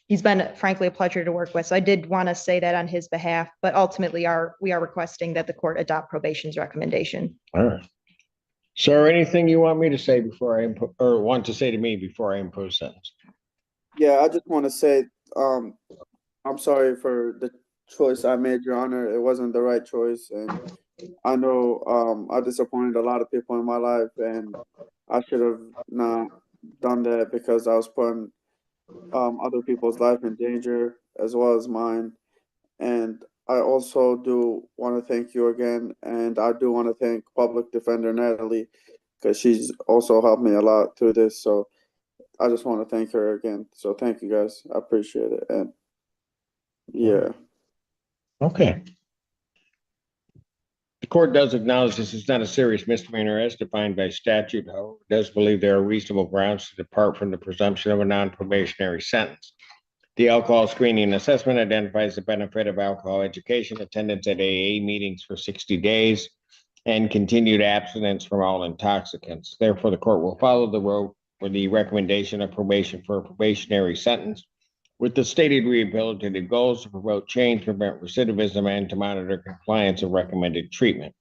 he's been frankly a pleasure to work with. So I did want to say that on his behalf, but ultimately we are requesting that the court adopt probation's recommendation. All right. Sir, anything you want me to say before I or want to say to me before I impose sentence? Yeah, I just want to say, I'm sorry for the choice I made, Your Honor. It wasn't the right choice, and I know I disappointed a lot of people in my life, and I should have not done that because I was putting other people's life in danger as well as mine. And I also do want to thank you again, and I do want to thank Public Defender Natalie because she's also helped me a lot through this. So I just want to thank her again. So thank you guys. I appreciate it. And yeah. Okay. The court does acknowledge this is not a serious misdemeanor as defined by statute. However, it does believe there are reasonable grounds to depart from the presumption of a non-probationary sentence. The alcohol screening assessment identifies the benefit of alcohol education, attendance at AA meetings for 60 days, and continued abstinence from all intoxicants. Therefore, the court will follow the road for the recommendation of probation for a probationary sentence with the stated rehabilitative goals to promote change, prevent recidivism, and to monitor compliance of recommended treatment.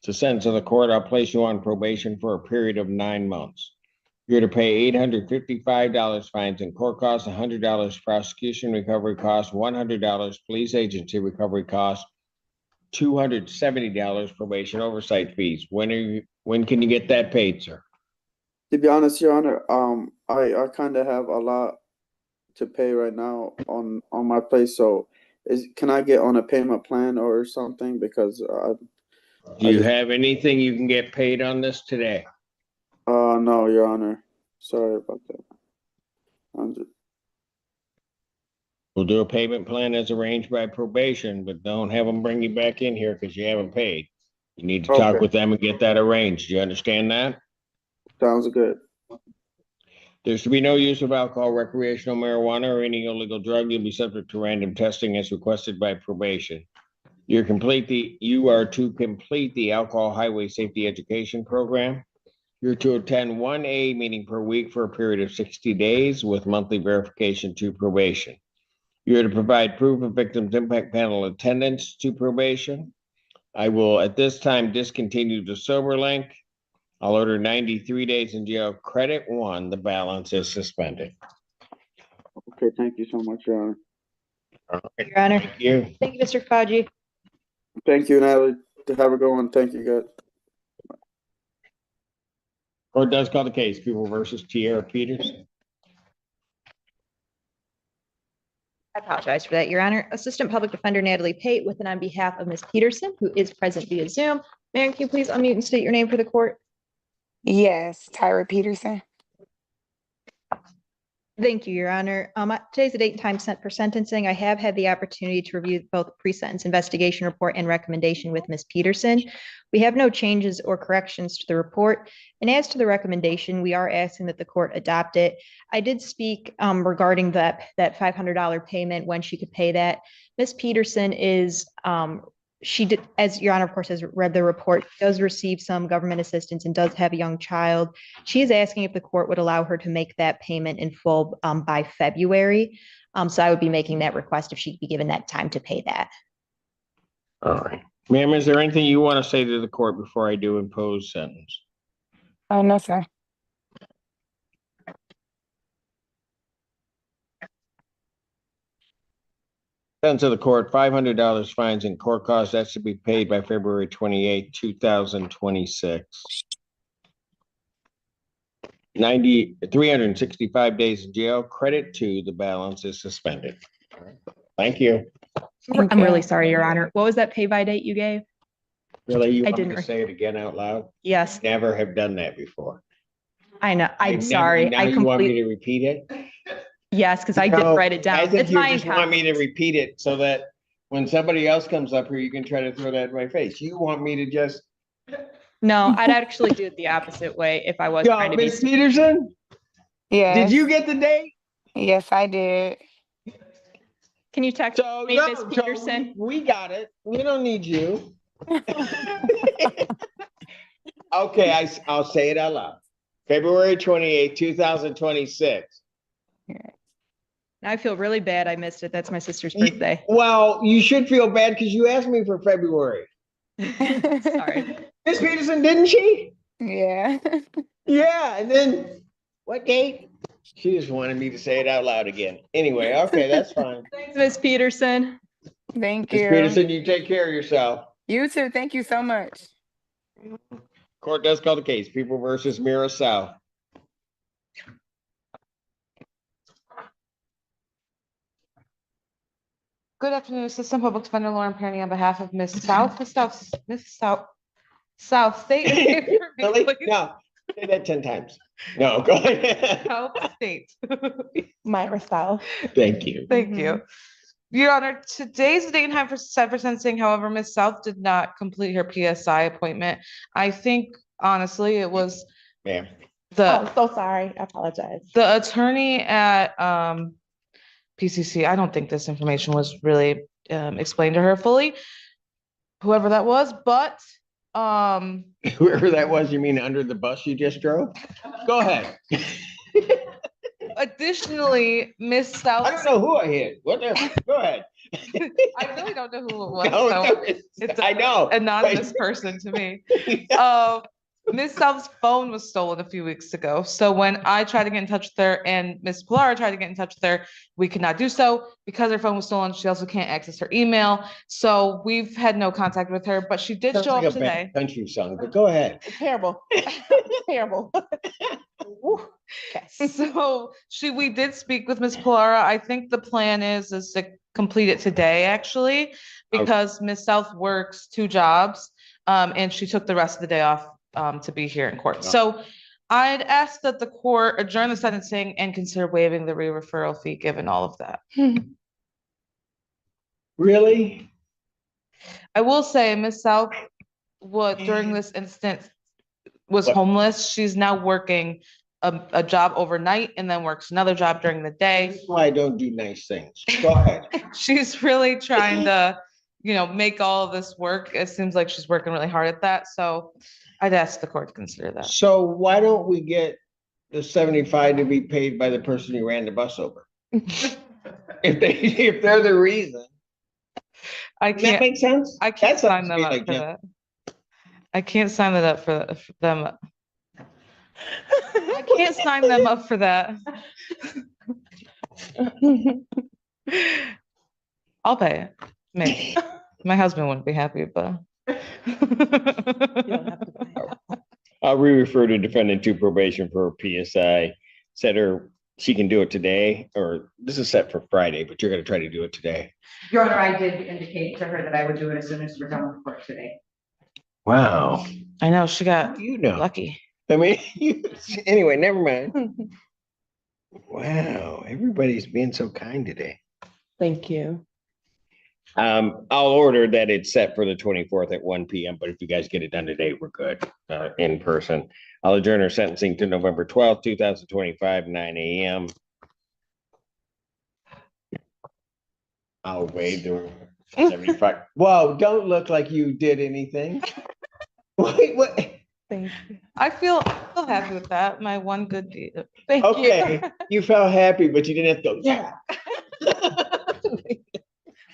To sentence of the court, I'll place you on probation for a period of 9 months. You're to pay $855 fines and court costs, $100 prosecution recovery costs, $100 police agency recovery costs, $270 probation oversight fees. When can you get that paid, sir? To be honest, Your Honor, I kind of have a lot to pay right now on my place. So can I get on a payment plan or something? Because do you have anything you can get paid on this today? No, Your Honor. Sorry about that. We'll do a payment plan as arranged by probation, but don't have them bring you back in here because you haven't paid. You need to talk with them and get that arranged. Do you understand that? Sounds good. There's to be no use of alcohol, recreational marijuana, or any illegal drug. You'll be subject to random testing as requested by probation. You are to complete the alcohol highway safety education program. You're to attend 1 AA meeting per week for a period of 60 days with monthly verification to probation. You're to provide proof of victims impact panel attendance to probation. I will at this time discontinue the sober link. I'll order 93 days in jail. Credit 1, the balance is suspended. Okay, thank you so much, Your Honor. All right. Your Honor. Thank you. Thank you, Mr. Kafaji. Thank you, Natalie. Have a good one. Thank you, guys. Court does call the case, People versus Tierra Peters. I apologize for that, Your Honor. Assistant Public Defender Natalie Pate with and on behalf of Ms. Peterson, who is present via Zoom. Ma'am, can you please unmute and state your name for the court? Yes, Tyra Peterson. Thank you, Your Honor. Today's the date and time set for sentencing. I have had the opportunity to review both pre-sentence investigation report and recommendation with Ms. Peterson. We have no changes or corrections to the report. And as to the recommendation, we are asking that the court adopt it. I did speak regarding that $500 payment, when she could pay that. Ms. Peterson is, she did, as Your Honor, of course, has read the report, does receive some government assistance and does have a young child. She is asking if the court would allow her to make that payment in full by February. So I would be making that request if she'd be given that time to pay that. All right. Ma'am, is there anything you want to say to the court before I do impose sentence? No, sir. Sentence of the court, $500 fines and court costs. That should be paid by February 28, 2026. 365 days in jail. Credit 2, the balance is suspended. Thank you. I'm really sorry, Your Honor. What was that pay by date you gave? Really, you I want me didn't to say it again out loud? Yes. Never have done that before. I know. I'm sorry. Now you want me to repeat it? Yes, because I did write it down. I think It's you fine. just want me to repeat it so that when somebody else comes up here, you can try to throw that in my face. You want me to just No, I'd actually do it the opposite way if I was Yo, trying to be. Miss Peterson, Yes. did you get the date? Yes, I did. Can you text So me, no, Miss so Peterson? we got it. We don't need you. Okay, I'll say it out loud. February 28th, 2026. I feel really bad I missed it. That's my sister's birthday. Well, you should feel bad because you asked me for February. Sorry. Miss Peterson, didn't she? Yeah. Yeah, and then what date? She just wanted me to say it out loud again. Anyway, okay, that's fine. Thanks, Miss Peterson. Thank Miss you. Peterson, you take care of yourself. You too. Thank you so much. Court does call the case. People versus Mira South. Good afternoon, Assistant Public Defender Lauren Perny on behalf of Miss South, South State. Really? No, say that 10 times. No, go ahead. South State. Myra South. Thank you. Thank you. Your Honor, today's the date and time for set for sentencing. However, Miss South did not complete her PSI appointment. I think honestly, it was Ma'am. Oh, so sorry. I apologize. the attorney at PCC. I don't think this information was really explained to her fully, whoever that was, but Whoever that was, you mean under the bus you just drove? Go ahead. additionally, Miss South. I don't know who I hit. Whatever. Go ahead. I really don't know who it was. No, so no, it's I know. anonymous person to me. Miss South's phone was stolen a few weeks ago. So when I tried to get in touch with her and Miss Pilara tried to get in touch with her, we could not do so because her phone was stolen. She also can't access her email. So we've had no contact with her, but she did Sounds show like up a bad today. country song, but go ahead. Terrible. Terrible. So we did speak with Miss Pilara. I think the plan is to complete it today, actually, because Miss South works 2 jobs, and she took the rest of the day off to be here in court. So I'd ask that the court adjourn the sentencing and consider waiving the re-referral fee, given all of that. Really? I will say Miss South during this instance was What? homeless. She's now working a job overnight and then works another job during the day. That's why I don't do nice things. Go ahead. She's really trying to, make all of this work. It seems like she's working really hard at that. So I'd ask the court to consider that. So why don't we get the 75 to be paid by the person who ran the bus over? if they're the reason. Does that make sense? I can't That sign sounds them up like for Jim. that. I can't sign that up for them. I can't sign them up for that. I'll pay it. Maybe. My husband wouldn't be happy, but. I'll re-refer to defendant to probation for PSI. Said she can do it today, or this is set for Friday, but you're gonna try to do it today. Your Honor, I did indicate to her that I would do it as soon as we're done with court today. Wow. I know, she got lucky. I mean, anyway, never mind. Wow, everybody's being so kind today. Thank you. I'll order that it's set for the 24th at 1 p.m. But if you guys get it done today, we're good in person. I'll adjourn our sentencing to November 12th, 2025, 9 a.m. I'll waive the 75. Whoa, don't look like you did anything. Wait, what? Thank you. I feel happy with that. My one good deed. Thank you. Okay, you felt happy, but you didn't have to go, yeah.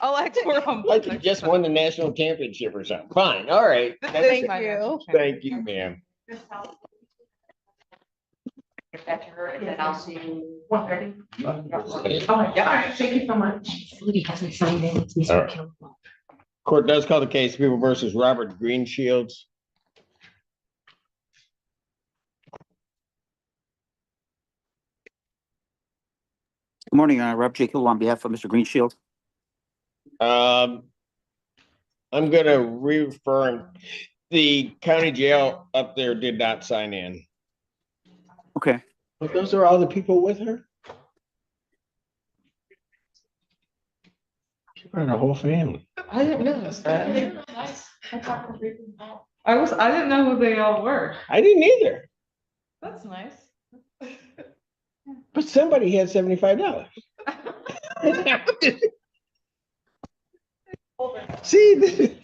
I'll act more humble. Like you just won the national championship or something. Fine, all right. Thank you. Thank you, ma'am. Get that to her and then I'll see you 1:30. All right, thank you so much. Hasn't signed in. It's All right. Court does call the case People versus Robert Greenshields. Good morning, Rob J. Hill on behalf of Mr. Greenshield. I'm gonna reaffirm the county jail up there did not sign in. Okay. But those are all the people with her? She brought a whole family. I didn't realize that. I didn't know who they all were. I didn't either, That's nice. but somebody had $75. See,